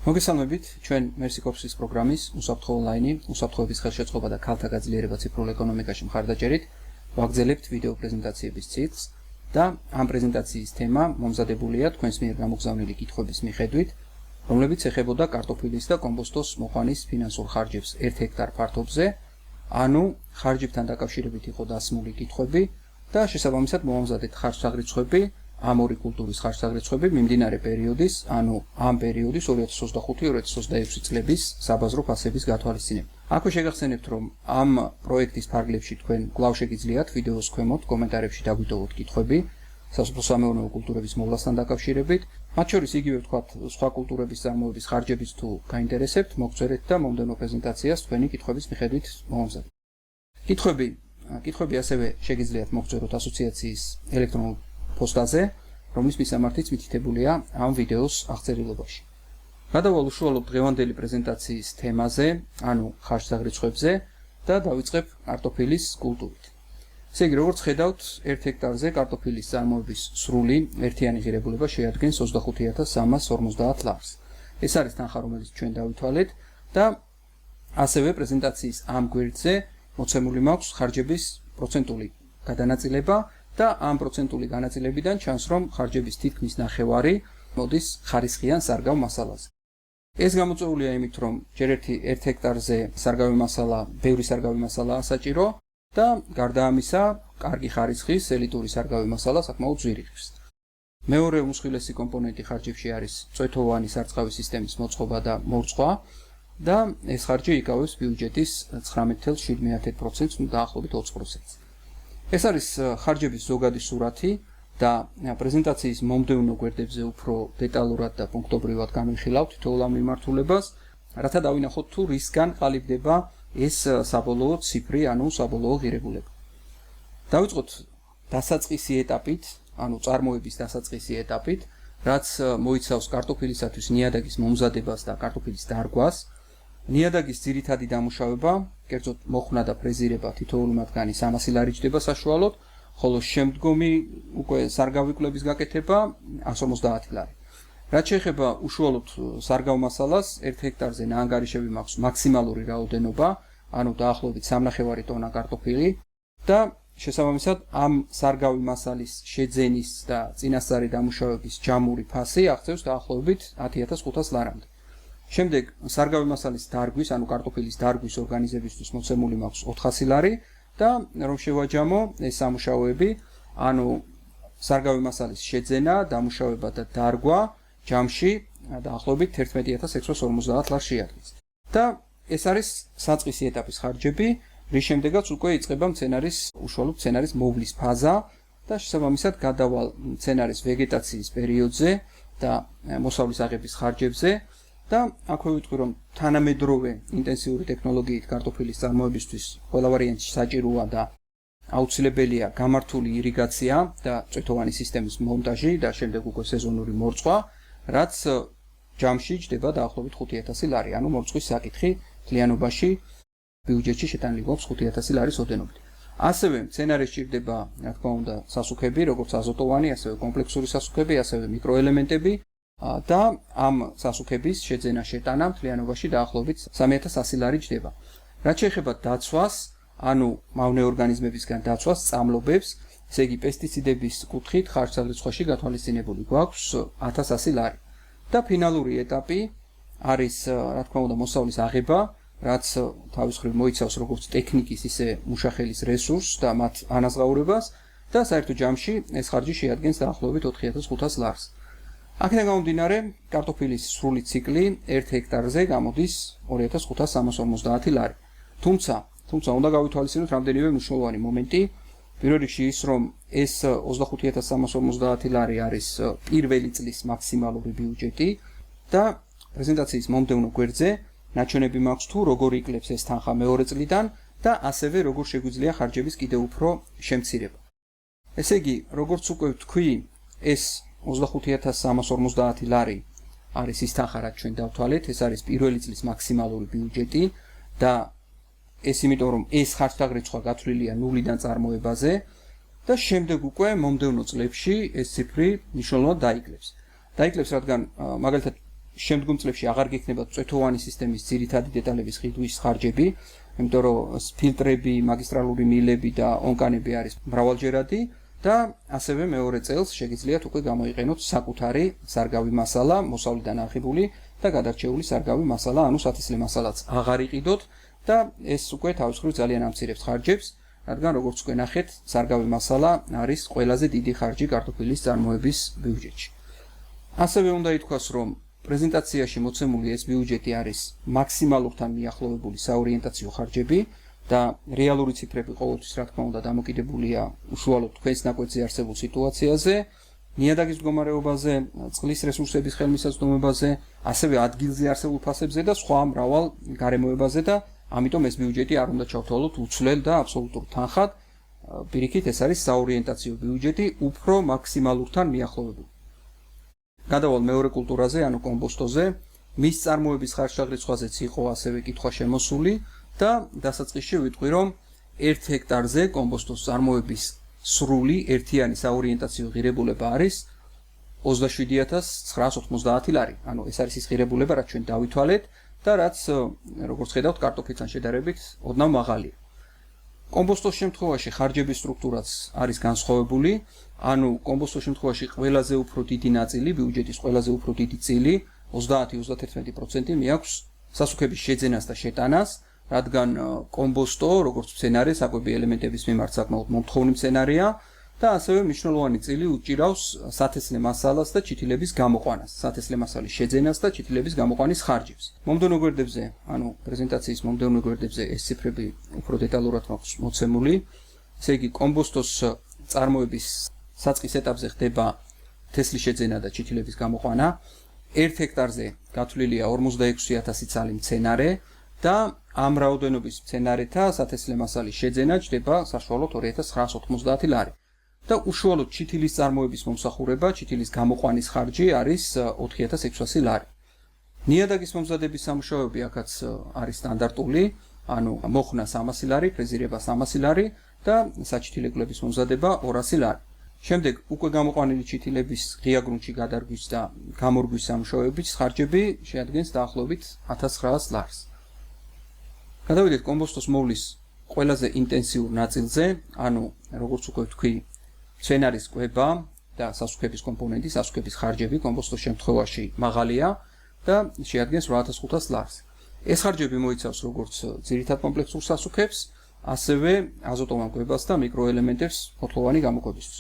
მოგესალმებით, ჩვენ Mercy Corps-ის პროგრამის უსაფრთხო ონლაინი, უსაფრთხოების ხელშეწყობა და ქალთა გაძლიერება ციფრულ ეკონომიკაში მხარდაჭერით ვაგრძელებთ ვიდეო პრეზენტაციების ციკლს და ამ პრეზენტაციის თემა მომზადებულია თქვენს მიერ გამოგზავნილი კითხვების მიხედვით, რომლებიც ეხებოდა კარტოფილის და კომპოსტოს მოყვანის ფინანსურ ხარჯებს 1 ჰექტარ ფართობზე, ანუ ხარჯებთან დაკავშირებით იყო დასმული კითხვები და შესაბამისად მომამზადეთ ხარჯსაღრიცხვები ამ ორი კულტურის ხარჯსაღრიცხვები მიმდინარე პერიოდის, ანუ ამ პერიოდის 2025-2026 წლების საბაზრო ფასების გათვალისწინებით. აქვე შეგახსენებთ, რომ ამ პროექტის ფარგლებში თქვენ კვლავ შეგიძლიათ ვიდეოს ქვემოთ კომენტარებში დაგვიტოვოთ კითხვები სასოფლო-სამეურნეო კულტურების მოვლასთან დაკავშირებით, მათ შორის იგივე ვთქვათ, სხვა კულტურების წარმოების ხარჯებიც თუ გაინტერესებთ, მოგწერეთ და მომდევნო პრეზენტაციას თქვენი კითხვების მიხედვით მომამზადეთ. კითხვები ასევე შეგიძლიათ მოგწეროთ ასოციაციის ელექტრონულ პოსტაზე, რომლის მისამართიც მითითებულია ამ ვიდეოს აღწერილობაში. გადავალ უშუალოდ დღევანდელი პრეზენტაციის თემაზე, ანუ ხარჯსაღრიცხვებზე და დავიწყებ კარტოფილის კულტურით. ესე იგი, როგორც ხედავთ, 1 ჰექტარზე კარტოფილის წარმოების სრული ერთიანი ღირებულება შეადგენს 25350 ლარს. ეს არის თანხა, რომელიც ჩვენ დავითვალეთ და ასევე პრეზენტაციის ამ გვერდზე მოცემული მაქვს ხარჯების პროცენტული გადანაწილება და ამ პროცენტული განაწილებიდან ჩანს, რომ ხარჯების თითქმის ნახევარი მოდის ხარისხიან სარგავ მასალაზე. ეს გამოწვეულია იმით, რომ ჯერ 1 ჰექტარზე სარგავი მასალა, ბევრი სარგავი მასალაა საჭირო და გარდა ამისა, კარგი ხარისხის ელიტური სარგავი მასალა საკმაოდ ძვირი ღირს. მეორე უმსხვილესი კომპონენტი ხარჯებში არის წვეთოვანი სარწყავი სისტემის მოწყობა და მორწყვა და ეს ხარჯი იკავებს ბიუჯეტის 19.7%-ს, დაახლოებით 20%-ს. ეს არის ხარჯების ზოგადი სურათი და პრეზენტაციის მომდევნო გვერდებზე უფრო დეტალურად და პუნქტობრივად განვიხილავთ თითოეულ ამ მიმართულებას, რათა დავინახოთ თუ რისგან ყალიბდება ეს საბოლოო ციფრი, ანუ საბოლოო ღირებულება. დავიწყოთ დასაწყისი ეტაპით, ანუ წარმოების დასაწყისი ეტაპით, რაც მოიცავს კარტოფილისათვის ნიადაგის მომზადებას და კარტოფილის დარგვას. ნიადაგის ძირითადი დამუშავება, კერძოდ მოხსნა და ფრეზირება თითოეული მათგანი 300 ლარი ჯდება საშუალოდ, ხოლო შემდგომი უკვე სარგავი კვლევის გაკეთება 150 ლარი. რაც შეეხება უშუალოდ სარგავ მასალას, 1 ჰექტარზე ნაანგარიშები მაქვს მაქსიმალური რაოდენობა, ანუ დაახლოებით 3.5 ტონა კარტოფილი და შესაბამისად ამ სარგავი მასალის შეძენის და წინასწარი დამუშავების ჯამური ფასი აღწევს დაახლოებით 10500 ლარამდე. შემდეგ სარგავი მასალის დარგვის, ანუ კარტოფილის დარგვის ორგანიზებისთვის მოცემული მაქვს 400 ლარი და რომ შევაჯამო ეს სამუშაოები, ანუ სარგავი მასალის შეძენა, დამუშავება და დარგვა ჯამში დაახლოებით 11650 ლარს შეადგენს. და ეს არის საწყისი ეტაპის ხარჯები, რის შემდეგაც უკვე იწყება უშუალოდ მცენარის მოვლის ფაზა და შესაბამისად გადავალ მცენარის ვეგეტაციის პერიოდზე და მოსავლის აღების ხარჯებზე. და აქვე ვიტყვი, რომ თანამედროვე ინტენსიური ტექნოლოგიით კარტოფილის წარმოებისთვის ყველა ვარიანტში საჭიროა და აუცილებელია გამართული ირიგაცია და წვეთოვანი სისტემის მონტაჟი და შემდეგ უკვე სეზონური მორწყვა, რაც ჯამში ჯდება დაახლოებით 5000 ლარი, ანუ მორწყვის საკითხი მთლიანობაში ბიუჯეტში შეტანილი გვაქვს 5000 ლარის ოდენობით. ასევე მცენარეს სჭირდება, რა თქმა უნდა, სასუქები, როგორც აზოტოვანი, ასევე კომპლექსური სასუქები, ასევე მიკროელემენტები და ამ სასუქების შეძენა შეტანა მთლიანობაში დაახლოებით 3100 ლარი ჯდება. რაც შეეხება დაცვას, ანუ მავნე ორგანიზმებისგან დაცვას, წამლობებს, ესე იგი პესტიციდების კუთხით ხარჯსაღრიცხვაში გათვალისწინებული გვაქვს 1100 ლარი. და ფინალური ეტაპი არის, რა თქმა უნდა, მოსავლის აღება, რაც თავის მხრივ მოიცავს როგორც ტექნიკის, ისე მუშახელის რესურსს და მათ ანაზღაურებას და საერთო ჯამში ეს ხარჯი შეადგენს დაახლოებით 4500 ლარს. აქედან გამომდინარე, კარტოფილის სრული ციკლი 1 ჰექტარზე გამოდის 2550 ლარი. თუმცა უნდა გავითვალისწინოთ რამდენიმე მნიშვნელოვანი მომენტი. პირველ რიგში ის, რომ ეს 25350 ლარი არის პირველი წლის მაქსიმალური ბიუჯეტი და პრეზენტაციის მომდევნო გვერდზე ნაჩვენები მაქვს თუ როგორ იკლებს ეს თანხა მეორე წლიდან და ასევე როგორ შეგვიძლია ხარჯების კიდევ უფრო შემცირება. ესე იგი, როგორც უკვე ვთქვი, ეს 25350 ლარი არის ის თანხა, რაც ჩვენ დავთვალეთ, ეს არის პირველი წლის მაქსიმალური ბიუჯეტი და ეს იმიტომ, რომ ეს ხარჯსაღრიცხვა გათვლილია ნულიდან წარმოებაზე და შემდეგ უკვე მომდევნო წლებში ეს ციფრი მნიშვნელოვნად დაიკლებს. რადგან მაგალითად შემდგომ წლებში აღარ გექნება წვეთოვანი სისტემის ძირითადი დეტალების ყიდვის ხარჯები, იმიტომ რომ ფილტრები, მაგისტრალური მილები და ონკანები არის მრავალჯერადი და ასევე მეორე წელს შეგიძლიათ უკვე გამოიყენოთ საკუთარი სარგავი მასალა, მოსავლიდან აღებული და გადარჩეული სარგავი მასალა, ანუ სათესლე მასალაც აღარ იყიდოთ და ეს უკვე თავის მხრივ ძალიან ამცირებს ხარჯებს, რადგან როგორც უკვე ნახეთ, სარგავი მასალა არის ყველაზე დიდი ხარჯი კარტოფილის წარმოების ბიუჯეტში. ასევე უნდა ითქვას, რომ პრეზენტაციაში მოცემული ეს ბიუჯეტი არის მაქსიმალურთან მიახლოვებული საორიენტაციო ხარჯები და რეალური ციფრები ყოველთვის რა თქმა უნდა დამოკიდებულია უშუალოდ თქვენს ნაკვეთზე არსებულ სიტუაციაზე, ნიადაგის მდგომარეობაზე, წყლის რესურსების ხელმისაწვდომობაზე, ასევე ადგილზე არსებულ ფასებზე და სხვა მრავალ გარემოებაზე და ამიტომ ეს ბიუჯეტი არ უნდა ჩავთვალოთ უცვლელ და აბსოლუტურ თანხად, პირიქით ეს არის საორიენტაციო ბიუჯეტი უფრო მაქსიმალურთან მიახლოვებული. გადავალ მეორე კულტურაზე, ანუ კომბოსტოზე, მის წარმოების ხარჯშაღრიცხვაზეც იყო ასევე კითხვა შემოსული და დასაწყისში ვიტყვი, რომ 1 ჰექტარზე კომბოსტოს წარმოების სრული ერთიანი საორიენტაციო ღირებულება არის 27990 ლარი. ანუ ეს არის ის ღირებულება, რაც ჩვენ დავითვალეთ და რაც, როგორც ხედავთ, კარტოფილთან შედარებით ოდნავ მაღალია. კომბოსტოს შემთხვევაში ხარჯების სტრუქტურაც არის განსხვავებული, ანუ კომბოსტოს შემთხვევაში ყველაზე უფრო დიდი ნაწილი, ბიუჯეტის ყველაზე უფრო დიდი წილი, 30-31% მიაქვს სასუქების შეძენას და შეტანას, რადგან კომბოსტო, როგორც მცენარე, საკვები ელემენტების მიმართ საკმაოდ მომთხოვნი მცენარეა და ასევე მნიშვნელოვანი წილი უჭირავს სათესლე მასალას და ჩითილების გამოყვანას, სათესლე მასალის შეძენას და ჩითილების გამოყვანის ხარჯებს. მომდევნო გვერდებზე, ანუ პრეზენტაციის მომდევნო გვერდებზე ეს ციფრები უფრო დეტალურად მაქვს მოცემული. ესე იგი, კომბოსტოს წარმოების საწყის ეტაპზე ხდება თესლის შეძენა და ჩითილების გამოყვანა. 1 ჰექტარზე გათვლილია 46000 ცალი მცენარე და ამ რაოდენობის მცენარეთა სათესლე მასალის შეძენა ჯდება საშუალოდ 2990 ლარი. და უშუალოდ ჩითილის წარმოების მომსახურება, ჩითილის გამოყვანის ხარჯი არის 4600 ლარი. ნიადაგის მომზადების სამუშაოები აქაც არის სტანდარტული, ანუ მოხნა 300 ლარი, ფრეზირება 300 ლარი და საჩითილებლების მომზადება 200 ლარი. შემდეგ უკვე გამოყვანილი ჩითილების ღია გრუნტში გადარგვის და გამორგვის სამუშაოების ხარჯები შეადგენს დაახლოებით 1900 ლარს. გადავიდეთ კომბოსტოს მოვლის ყველაზე ინტენსიურ ნაწილზე, ანუ როგორც უკვე ვთქვი, მცენარის კვება და სასუქების კომპონენტი, სასუქების ხარჯები კომბოსტოს შემთხვევაში მაღალია და შეადგენს 8500 ლარს. ეს ხარჯები მოიცავს როგორც ძირითად კომპლექსურ სასუქებს, ასევე აზოტოვან კვებას და მიკროელემენტებს ფოთლოვანი გამოკვებისთვის.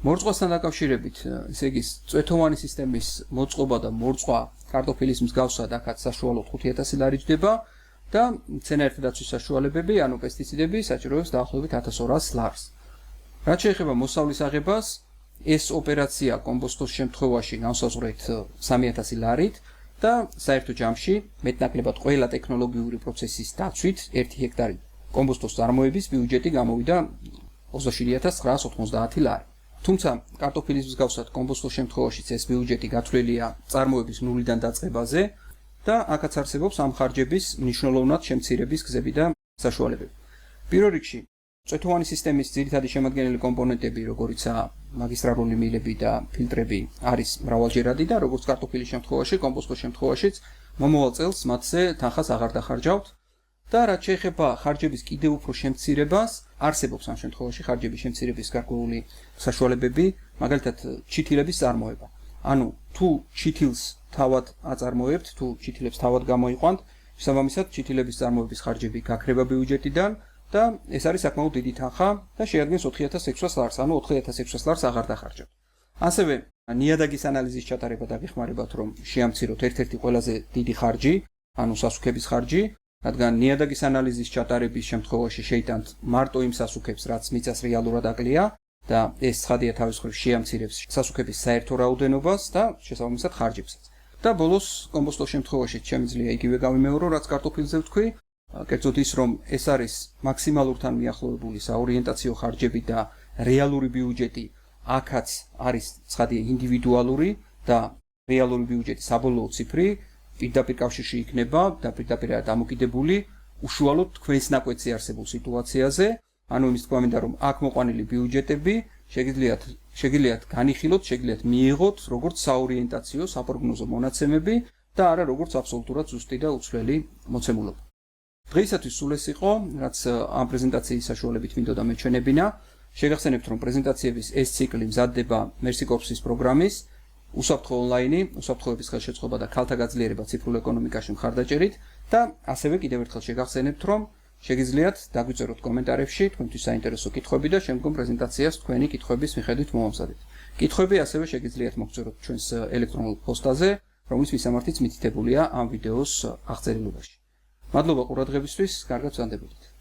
მორწყვასთან დაკავშირებით, ესე იგი, წვეთოვანი სისტემის მოწყობა და მორწყვა კარტოფილის მსგავსად აქაც საშუალოდ 5000 ლარი ჯდება და მცენარეთა დაცვის საშუალებები, ანუ პესტიციდები საჭიროებს დაახლოებით 1200 ლარს. რაც შეეხება მოსავლის აღებას, ეს ოპერაცია კომბოსტოს შემთხვევაში განსაზღვრეთ 3000 ლარით და საერთო ჯამში მეტნაკლებად ყველა ტექნოლოგიური პროცესის დაცვით 1 ჰექტარი კომბოსტოს წარმოების ბიუჯეტი გამოვიდა 27990 ლარი. თუმცა კარტოფილის მსგავსად კომბოსტოს შემთხვევაშიც ეს ბიუჯეტი გათვლილია წარმოების ნულიდან დაწყებაზე და აქაც არსებობს ამ ხარჯების მნიშვნელოვნად შემცირების გზები და საშუალებები. პირველ რიგში წვეთოვანი სისტემის ძირითადი შემადგენელი კომპონენტები, როგორიცაა მაგისტრალური მილები და ფილტრები, არის მრავალჯერადი და როგორც კარტოფილის შემთხვევაში, კომბოსტოს შემთხვევაშიც მომავალ წელს მათზე თანხას აღარ დახარჯავთ და რაც შეეხება ხარჯების კიდევ უფრო შემცირებას, არსებობს ამ შემთხვევაში ხარჯების შემცირების გარკვეული საშუალებები, მაგალითად ჩითილების წარმოება. ანუ თუ ჩითილს თავად აწარმოებთ, თუ ჩითილებს თავად გამოიყვანთ, შესაბამისად ჩითილების წარმოების ხარჯები გაქრება ბიუჯეტიდან და ეს არის საკმაოდ დიდი თანხა და შეადგენს 4600 ლარს, ანუ 4600 ლარს აღარ დახარჯავთ. ასევე ნიადაგის ანალიზის ჩატარება დაგეხმარებათ, რომ შეამციროთ ერთ-ერთი ყველაზე დიდი ხარჯი, ანუ სასუქების ხარჯი, რადგან ნიადაგის ანალიზის ჩატარების შემთხვევაში შეიტანთ მარტო იმ სასუქებს, რაც მიწას რეალურად აკლია და ეს ცხადია თავის მხრივ შეამცირებს სასუქების საერთო რაოდენობას და შესაბამისად ხარჯებსაც. და ბოლოს კომბოსტოს შემთხვევაში შემიძლია იგივე გავიმეორო, რაც კარტოფილზე ვთქვი, კერძოდ ის, რომ ეს არის მაქსიმალურთან მიახლოვებული საორიენტაციო ხარჯები და რეალური ბიუჯეტი აქაც არის ცხადია ინდივიდუალური და რეალური ბიუჯეტის საბოლოო ციფრი პირდაპირ კავშირში იქნება და პირდაპირ დამოკიდებული უშუალოდ თქვენს ნაკვეთზე არსებულ სიტუაციაზე, ანუ იმის თქვა მინდა, რომ აქ მოყვანილი ბიუჯეტები შეგიძლიათ განიხილოთ, შეგიძლიათ მიიღოთ როგორც საორიენტაციო, საპროგნოზო მონაცემები და არა როგორც აბსოლუტურად ზუსტი და უცვლელი მოცემულობა. დღეისათვის სულ ეს იყო, რაც ამ პრეზენტაციის საშუალებით მინდოდა მეჩვენებინა. შეგახსენებთ, რომ პრეზენტაციების ეს ციკლი მზადდება Mercy Corps-ის პროგრამის უსაფრთხო ონლაინი, უსაფრთხოების ხელშეწყობა და ქალთა გაძლიერება ციფრულ ეკონომიკაში მხარდაჭერით და ასევე კიდევ ერთხელ შეგახსენებთ, რომ შეგიძლიათ დაგვიწეროთ კომენტარებში თქვენთვის საინტერესო კითხვები და შემდგომ პრეზენტაციას თქვენი კითხვების მიხედვით მოვამზადეთ. კითხვები ასევე შეგიძლიათ მოგწეროთ ჩვენს ელექტრონულ პოსტაზე, რომლის მისამართიც მითითებულია ამ ვიდეოს აღწერილობაში. მადლობა ყურადღებისთვის, კარგად ვსანდებოდეთ.